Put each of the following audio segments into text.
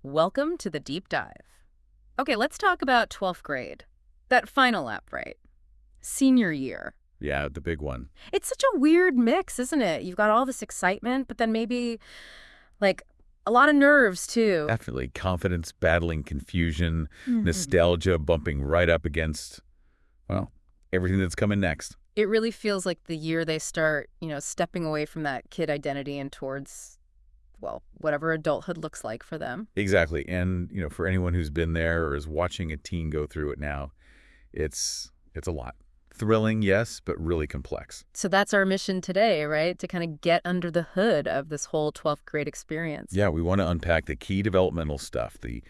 Welcome to the deep dive. Okay, let's talk about 12th grade. That final lap, right? Senior year. Yeah, the big one. It's such a weird mix, isn't it? You've got all this excitement, but then maybe, like, a lot of nerves, too. Definitely confidence battling confusion, Mhm. nostalgia bumping right up against, well, everything that's coming next. It really feels like the year they start, stepping away from that kid identity and towards, well, whatever adulthood looks like for them. Exactly. And, for anyone who's been there or is watching a teen go through it now, it's a lot. Thrilling, yes, but really complex. So that's our mission today, right? To kind of get under the hood of this whole 12th grade experience. Yeah, we want to unpack the key developmental stuff, the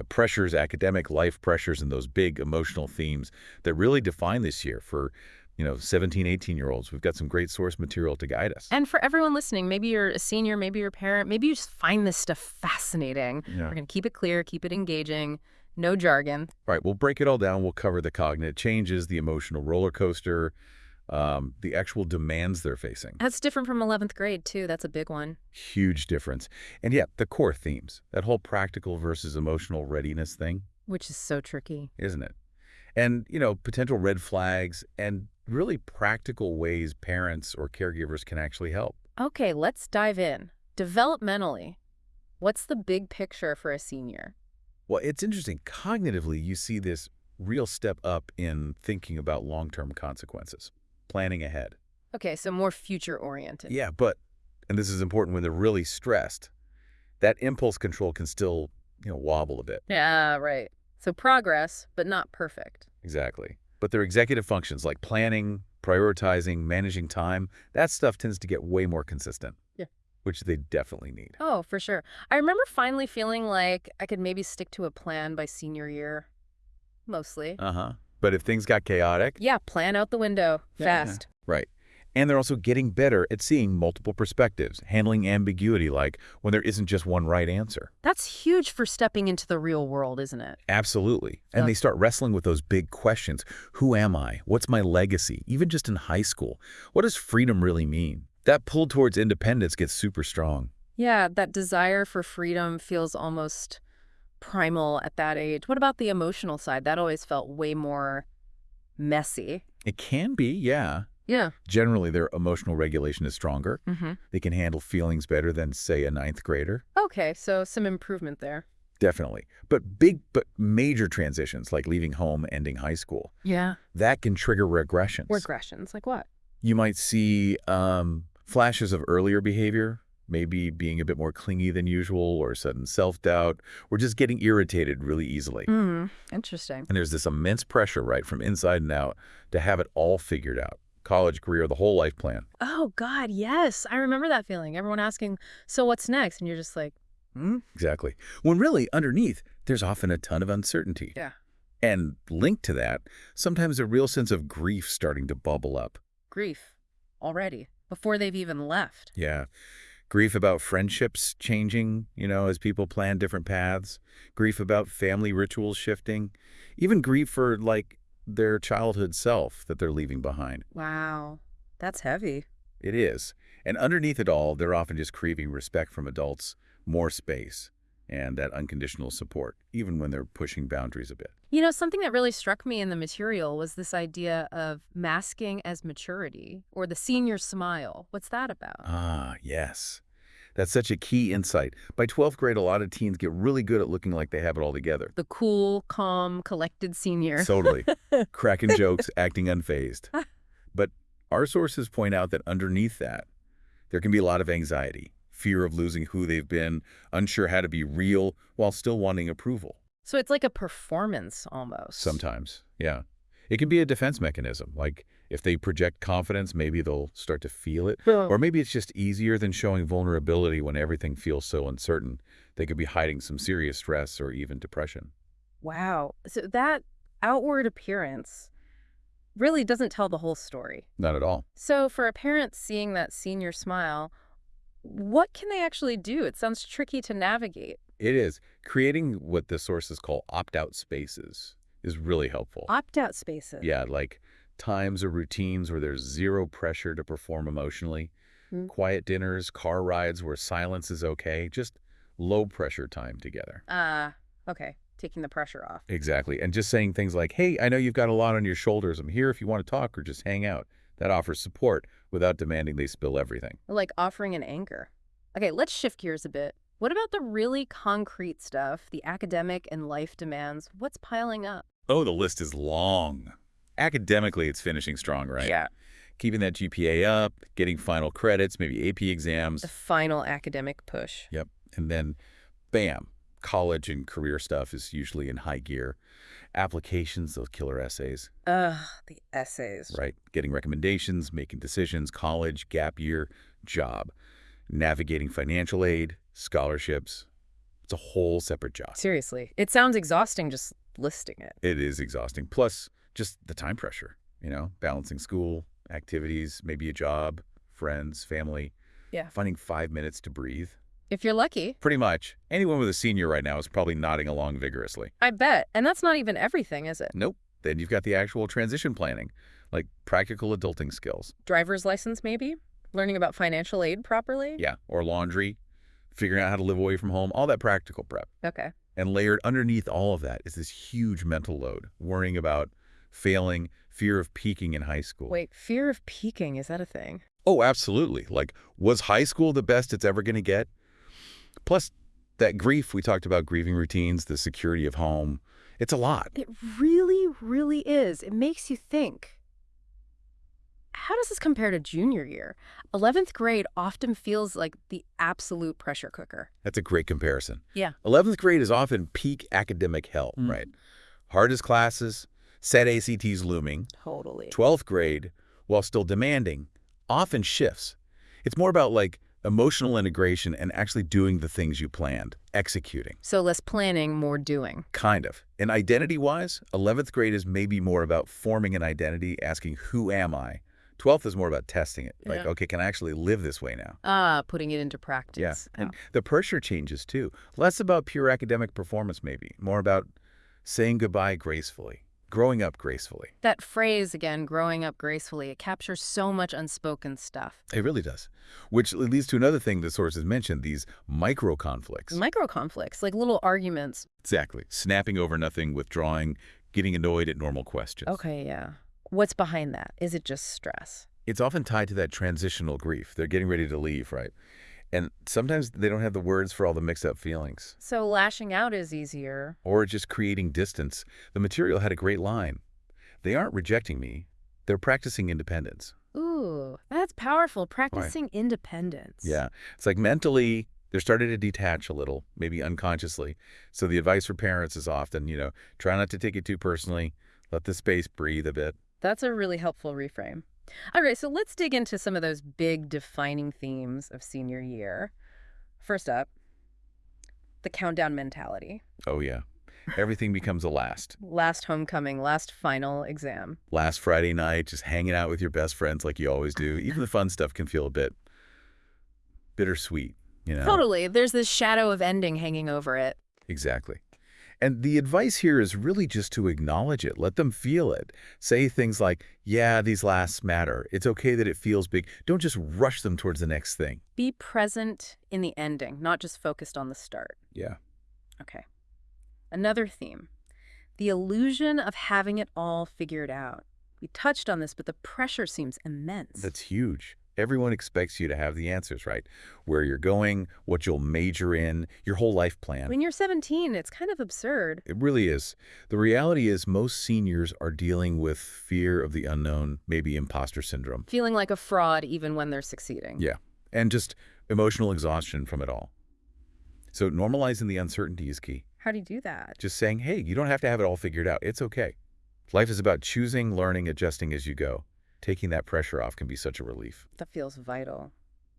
pressures, academic life pressures, and those big emotional themes that really define this year for 17, 18-year-olds. We've got some great source material to guide us. And for everyone listening, maybe you're a senior, maybe you're a parent, maybe you just find this stuff fascinating. Yeah. We're going to keep it clear, keep it engaging, no jargon. All right, we'll break it all down. We'll cover the cognitive changes, the emotional roller coaster, the actual demands they're facing. That's different from 11th grade, too. That's a big one. Huge difference. And yeah, the core themes, that whole practical versus emotional readiness thing, Which is so tricky. isn't it? And, potential red flags and really practical ways parents or caregivers can actually help. Okay, let's dive in. Developmentally, what's the big picture for a senior? Well, it's interesting. Cognitively, you see this real step up in thinking about long-term consequences, planning ahead. Okay, so more future-oriented. Yeah, but, and this is important when they're really stressed, that impulse control can still, wobble a bit. Yeah, right. So progress, but not perfect. Exactly. But their executive functions like planning, prioritizing, managing time, that stuff tends to get way more consistent. Yeah. Which they definitely need. Oh, for sure. I remember finally feeling like I could maybe stick to a plan by senior year, mostly. Uh-huh. But if things got chaotic, Yeah, plan out the window, fast. right. And they're also getting better at seeing multiple perspectives, handling ambiguity, like when there isn't just one right answer. That's huge for stepping into the real world, isn't it? Absolutely. And Yeah. they start wrestling with those big questions. Who am I? What's my legacy? Even just in high school, what does freedom really mean? That pull towards independence gets super strong. Yeah, that desire for freedom feels almost primal at that age. What about the emotional side? That always felt way more messy. It can be, yeah. Yeah. Generally, their emotional regulation is stronger. Mm-hmm. They can handle feelings better than, say, a ninth grader. Okay, so some improvement there. Definitely. But major transitions, like leaving home, ending high school, Yeah. that can trigger regressions. Regressions, like what? You might see flashes of earlier behavior, maybe being a bit more clingy than usual, or sudden self-doubt, or just getting irritated really easily. Interesting. And there's this immense pressure, right, from inside and out to have it all figured out. College, career, the whole life plan. Oh, God, yes. I remember that feeling. Everyone asking, so what's next? And you're just like, Exactly. When really, underneath, there's often a ton of uncertainty. Yeah. And linked to that, sometimes a real sense of grief starting to bubble up. Grief already, before they've even left. Yeah. Grief about friendships changing, as people plan different paths. Grief about family rituals shifting. Even grief for, like, their childhood self that they're leaving behind. Wow, that's heavy. It is. And underneath it all, they're often just craving respect from adults, more space, and that unconditional support, even when they're pushing boundaries a bit. Something that really struck me in the material was this idea of masking as maturity, or the senior smile. What's that about? Ah, yes. That's such a key insight. By 12th grade, a lot of teens get really good at looking like they have it all together. The cool, calm, collected senior. Totally. Cracking jokes, acting unfazed. But our sources point out that underneath that, there can be a lot of anxiety, fear of losing who they've been, unsure how to be real while still wanting approval. So it's like a performance almost. Sometimes, yeah. It can be a defense mechanism, like if they project confidence, maybe they'll start to feel it. Well, Or maybe it's just easier than showing vulnerability when everything feels so uncertain. They could be hiding some serious stress or even depression. wow. So that outward appearance really doesn't tell the whole story. Not at all. So for a parent seeing that senior smile, what can they actually do? It sounds tricky to navigate. It is. Creating what the sources call opt-out spaces is really helpful. Opt-out spaces. Yeah, like times or routines where there's zero pressure to perform emotionally. Hmm. Quiet dinners, car rides where silence is okay. Just low-pressure time together. Okay. Taking the pressure off. Exactly. And just saying things like, hey, I know you've got a lot on your shoulders. I'm here if you want to talk or just hang out. That offers support without demanding they spill everything. Like offering an anchor. Okay, let's shift gears a bit. What about the really concrete stuff, the academic and life demands? What's piling up? Oh, the list is long. Academically, it's finishing strong, right? Yeah. Keeping that GPA up, getting final credits, maybe AP exams. The final academic push. Yep. And then, bam, college and career stuff is usually in high gear. Applications, those killer essays. Ugh, the essays. Right. Getting recommendations, making decisions, college, gap year, job. Navigating financial aid, scholarships. It's a whole separate job. Seriously. It sounds exhausting just listing it. It is exhausting. Plus, just the time pressure, balancing school, activities, maybe a job, friends, family. Yeah. Finding 5 minutes to breathe. If you're lucky. Pretty much. Anyone with a senior right now is probably nodding along vigorously. I bet. And that's not even everything, is it? Nope. Then you've got the actual transition planning, like practical adulting skills. Driver's license, maybe? Learning about financial aid properly? Yeah. Or laundry, figuring out how to live away from home, all that practical prep. Okay. And layered underneath all of that is this huge mental load, worrying about failing, fear of peaking in high school. Wait, fear of peaking, is that a thing? Oh, absolutely. Like, was high school the best it's ever going to get? Plus, that grief, we talked about grieving routines, the security of home. It's a lot. It really, really is. It makes you think. How does this compare to junior year? 11th grade often feels like the absolute pressure cooker. That's a great comparison. Yeah. 11th grade is often peak academic hell, right? Hardest classes, set ACTs looming. Totally. 12th grade, while still demanding, often shifts. It's more about like emotional integration and actually doing the things you planned, executing. So less planning, more doing. Kind of. And identity-wise, 11th grade is maybe more about forming an identity, asking, who am I? 12th is more about testing it. Like, Yeah. okay, can I actually live this way now? Putting it into practice. Yeah. And the pressure changes too. Less about pure academic performance maybe. More about saying goodbye gracefully, growing up gracefully. That phrase, again, growing up gracefully, it captures so much unspoken stuff. It really does. Which leads to another thing the sources mentioned, these micro-conflicts. Micro-conflicts, like little arguments. Exactly. Snapping over nothing, withdrawing, getting annoyed at normal questions. Okay, yeah. What's behind that? Is it just stress? It's often tied to that transitional grief. They're getting ready to leave, right? And sometimes they don't have the words for all the mixed-up feelings. So lashing out is easier. Or just creating distance. The material had a great line. They aren't rejecting me. They're practicing independence. Ooh, that's powerful. Practicing independence. Yeah. It's like mentally, they're starting to detach a little, maybe unconsciously. So the advice for parents is often, try not to take it too personally. Let the space breathe a bit. That's a really helpful reframe. All right, so let's dig into some of those big defining themes of senior year. First up, the countdown mentality. Oh, yeah. Everything becomes a last. Last homecoming, last final exam. Last Friday night, just hanging out with your best friends like you always do. Even the fun stuff can feel a bit bittersweet, Totally. There's this shadow of ending hanging over it. Exactly. And the advice here is really just to acknowledge it. Let them feel it. Say things like, yeah, these lasts matter. It's okay that it feels big. Don't just rush them towards the next thing. Be present in the ending, not just focused on the start. Yeah. Okay. Another theme, the illusion of having it all figured out. We touched on this, but the pressure seems immense. That's huge. Everyone expects you to have the answers, right? Where you're going, what you'll major in, your whole life plan. When you're 17, it's kind of absurd. It really is. The reality is most seniors are dealing with fear of the unknown, maybe imposter syndrome. Feeling like a fraud even when they're succeeding. Yeah. And just emotional exhaustion from it all. So normalizing the uncertainty is key. How do you do that? Just saying, hey, you don't have to have it all figured out. It's okay. Life is about choosing, learning, adjusting as you go. Taking that pressure off can be such a relief. That feels vital.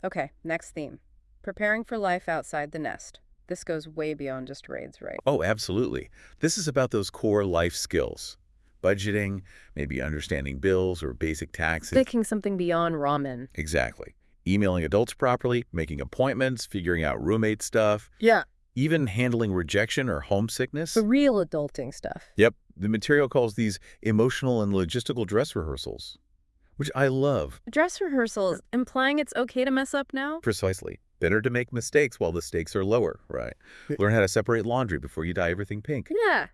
Okay, next theme. Preparing for life outside the nest. This goes way beyond just grades, right? Oh, absolutely. This is about those core life skills. Budgeting, maybe understanding bills or basic taxes. Picking something beyond ramen. Exactly. Emailing adults properly, making appointments, figuring out roommate stuff. Yeah. Even handling rejection or homesickness. The real adulting stuff. Yep. The material calls these emotional and logistical dress rehearsals, which I love. Dress rehearsals, implying it's okay to mess up now? Precisely. Better to make mistakes while the stakes are lower, right? Learn how to separate laundry before you dye everything pink. Yeah,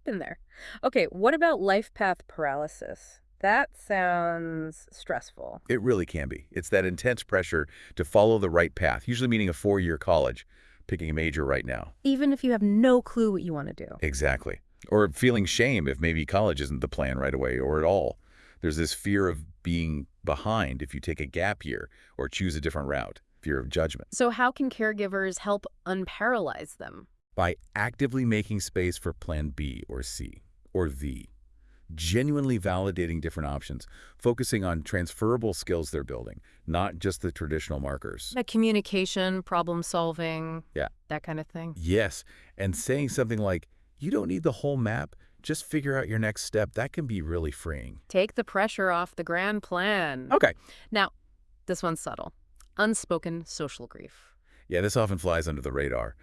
been there. Okay, what about life path paralysis? That sounds stressful. It really can be. It's that intense pressure to follow the right path, usually meaning a 4-year college, picking a major right now. Even if you have no clue what you want to do. Exactly. Or feeling shame if maybe college isn't the plan right away or at all. There's this fear of being behind if you take a gap year or choose a different route, fear of judgment. So how can caregivers help unparalyze them? By actively making space for plan B or C or V, genuinely validating different options, focusing on transferable skills they're building, not just the traditional markers. That communication, problem solving, Yeah. that kind of thing. Yes, and saying something like, you don't need the whole map, just figure out your next step, that can be really freeing. Take the pressure off the grand plan. Okay. Now, this one's subtle. Unspoken social grief. Yeah, this often flies under the radar.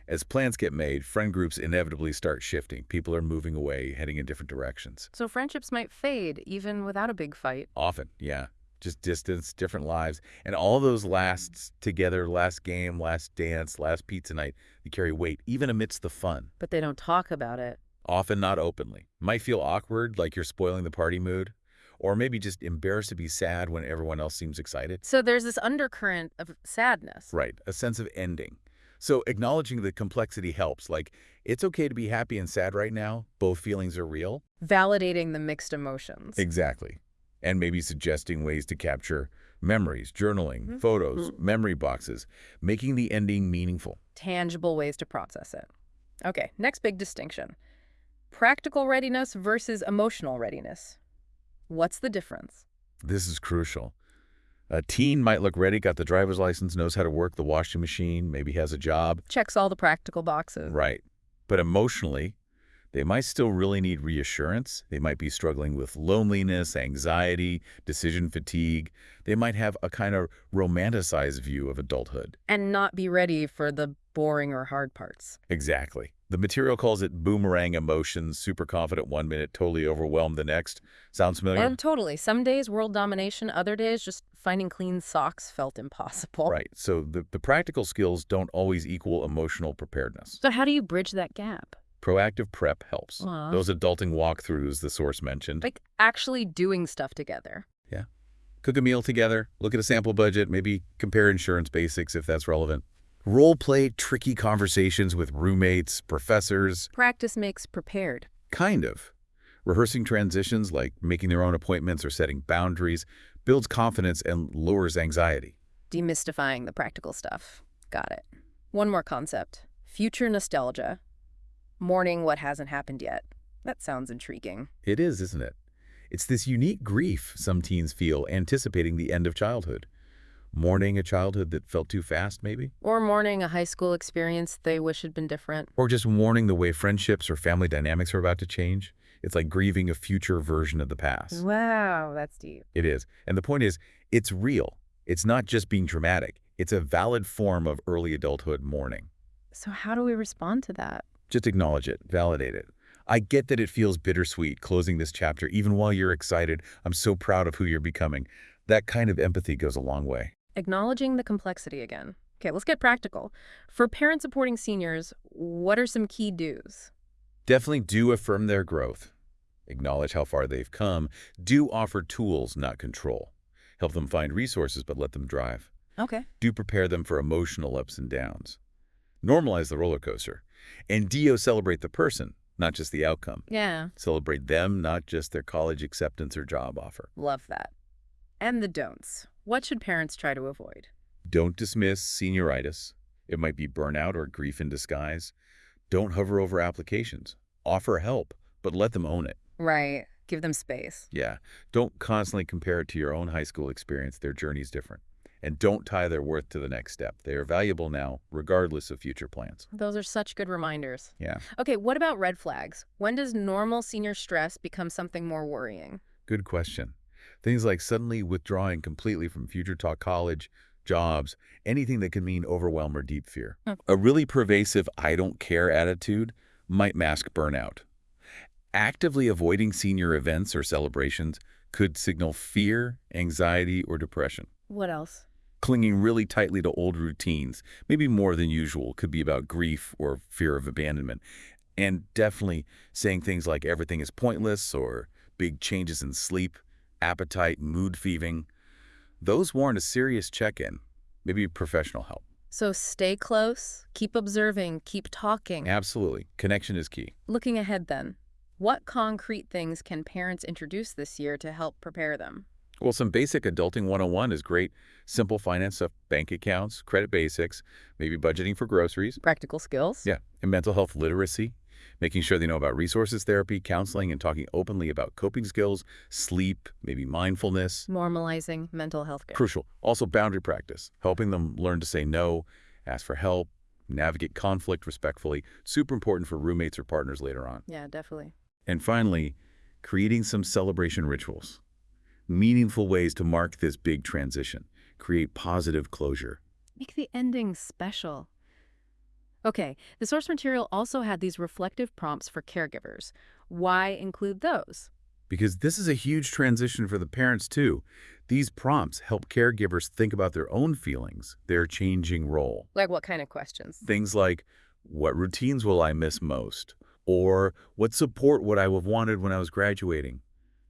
As plans get made, friend groups inevitably start shifting. People are moving away, heading in different directions. So friendships might fade even without a big fight. Often, yeah. Just distance, different lives. And all those lasts together, last game, last dance, last pizza night, they carry weight, even amidst the fun. But they don't talk about it. Often not openly. Might feel awkward, like you're spoiling the party mood. Or maybe just embarrassed to be sad when everyone else seems excited. So there's this undercurrent of sadness. Right, a sense of ending. So acknowledging the complexity helps. Like, it's okay to be happy and sad right now. Both feelings are real. Validating the mixed emotions. Exactly. And maybe suggesting ways to capture memories, journaling, photos, memory boxes, making the ending meaningful. Tangible ways to process it. Okay, next big distinction. Practical readiness versus emotional readiness. What's the difference? This is crucial. A teen might look ready, got the driver's license, knows how to work the washing machine, maybe has a job. Checks all the practical boxes. Right. But emotionally, they might still really need reassurance. They might be struggling with loneliness, anxiety, decision fatigue. They might have a kind of romanticized view of adulthood. And not be ready for the boring or hard parts. Exactly. The material calls it boomerang emotions, super confident 1 minute, totally overwhelmed the next. Sounds familiar? And totally. Some days world domination, other days just finding clean socks felt impossible. Right. So the practical skills don't always equal emotional preparedness. So how do you bridge that gap? Proactive prep helps. Aw. Those adulting walkthroughs the source mentioned. Like actually doing stuff together. Yeah. Cook a meal together, look at a sample budget, maybe compare insurance basics if that's relevant. Role-play tricky conversations with roommates, professors. Practice makes prepared. Kind of. Rehearsing transitions like making their own appointments or setting boundaries builds confidence and lowers anxiety. Demystifying the practical stuff. Got it. One more concept. Future nostalgia. Mourning what hasn't happened yet. That sounds intriguing. It is, isn't it? It's this unique grief some teens feel anticipating the end of childhood. Mourning a childhood that felt too fast, maybe? Or mourning a high school experience they wish had been different. Or just mourning the way friendships or family dynamics are about to change. It's like grieving a future version of the past. Wow, that's deep. It is. And the point is, it's real. It's not just being dramatic. It's a valid form of early adulthood mourning. So how do we respond to that? Just acknowledge it, validate it. I get that it feels bittersweet closing this chapter, even while you're excited. I'm so proud of who you're becoming. That kind of empathy goes a long way. Acknowledging the complexity again. Okay, let's get practical. For parents supporting seniors, what are some key do's? Definitely do affirm their growth. Acknowledge how far they've come. Do offer tools, not control. Help them find resources, but let them drive. Okay. Do prepare them for emotional ups and downs. Normalize the roller coaster. And celebrate the person, not just the outcome. Yeah. Celebrate them, not just their college acceptance or job offer. Love that. And the don'ts. What should parents try to avoid? Don't dismiss senioritis. It might be burnout or grief in disguise. Don't hover over applications. Offer help, but let them own it. Right. Give them space. Yeah. Don't constantly compare it to your own high school experience. Their journey's different. And don't tie their worth to the next step. They are valuable now, regardless of future plans. Those are such good reminders. Yeah. Okay, what about red flags? When does normal senior stress become something more worrying? Good question. Things like suddenly withdrawing completely from future talk college, jobs, anything that can mean overwhelm or deep fear. A really pervasive I don't care attitude might mask burnout. Actively avoiding senior events or celebrations could signal fear, anxiety, or depression. What else? Clinging really tightly to old routines, maybe more than usual, could be about grief or fear of abandonment. And definitely saying things like everything is pointless or big changes in sleep, appetite, mood thieving. Those warrant a serious check-in, maybe professional help. So stay close, keep observing, keep talking. Absolutely. Connection is key. Looking ahead then, what concrete things can parents introduce this year to help prepare them? Well, some basic adulting 101 is great. Simple finance stuff, bank accounts, credit basics, maybe budgeting for groceries. Practical skills? Yeah, and mental health literacy, making sure they know about resources therapy, counseling, and talking openly about coping skills, sleep, maybe mindfulness. Normalizing mental health care. Crucial. Also boundary practice, helping them learn to say no, ask for help, navigate conflict respectfully. Super important for roommates or partners later on. Yeah, definitely. And finally, creating some celebration rituals. Meaningful ways to mark this big transition. Create positive closure. Make the ending special. Okay, the source material also had these reflective prompts for caregivers. Why include those? Because this is a huge transition for the parents, too. These prompts help caregivers think about their own feelings, their changing role. Like what kind of questions? Things like, what routines will I miss most? Or what support would I have wanted when I was graduating?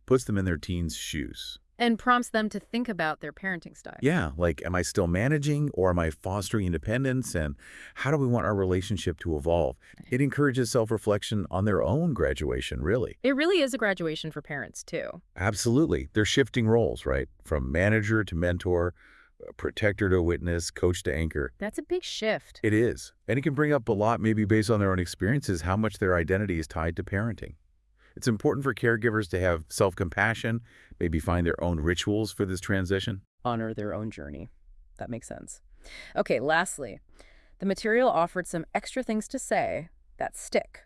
Puts them in their teens' shoes. And prompts them to think about their parenting style. Yeah, like, am I still managing or am I fostering independence? And how do we want our relationship to evolve? It encourages self-reflection on their own graduation, really. It really is a graduation for parents, too. Absolutely. They're shifting roles, right? From manager to mentor, protector to witness, coach to anchor. That's a big shift. It is. And it can bring up a lot, maybe based on their own experiences, how much their identity is tied to parenting. It's important for caregivers to have self-compassion, maybe find their own rituals for this transition. Honor their own journey. That makes sense. Okay, lastly, the material offered some extra things to say that stick.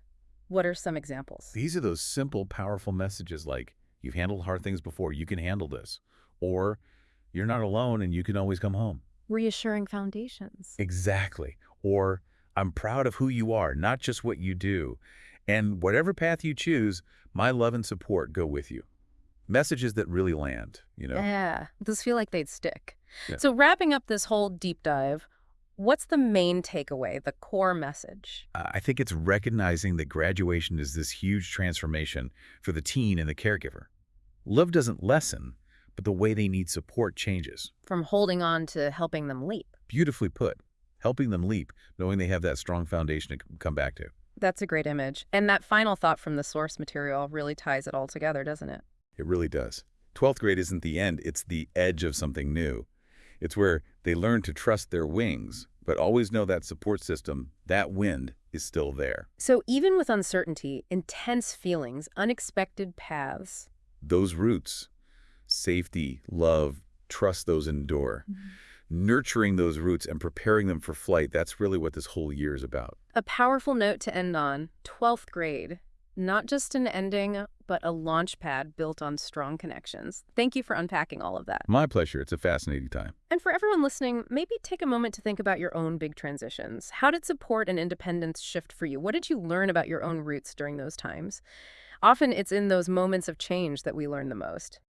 What are some examples? These are those simple, powerful messages like, you've handled hard things before, you can handle this. Or, you're not alone and you can always come home. Reassuring foundations. Exactly. Or, I'm proud of who you are, not just what you do. And whatever path you choose, my love and support go with you. Messages that really land, you know? Yeah, those feel like they'd stick. Yeah. So wrapping up this whole deep dive, what's the main takeaway, the core message? I think it's recognizing that graduation is this huge transformation for the teen and the caregiver. Love doesn't lessen, but the way they need support changes. From holding on to helping them leap. Beautifully put. Helping them leap, knowing they have that strong foundation to come back to. That's a great image. And that final thought from the source material really ties it all together, doesn't it? It really does. 12th grade isn't the end, it's the edge of something new. It's where they learn to trust their wings, but always know that support system, that wind, is still there. So even with uncertainty, intense feelings, unexpected paths. Those roots, safety, love, trust those endure. Nurturing those roots and preparing them for flight, that's really what this whole year is about. A powerful note to end on, 12th grade. Not just an ending, but a launch pad built on strong connections. Thank you for unpacking all of that. My pleasure. It's a fascinating time. And for everyone listening, maybe take a moment to think about your own big transitions. How did support and independence shift for you? What did you learn about your own roots during those times? Often it's in those moments of change that we learn the most.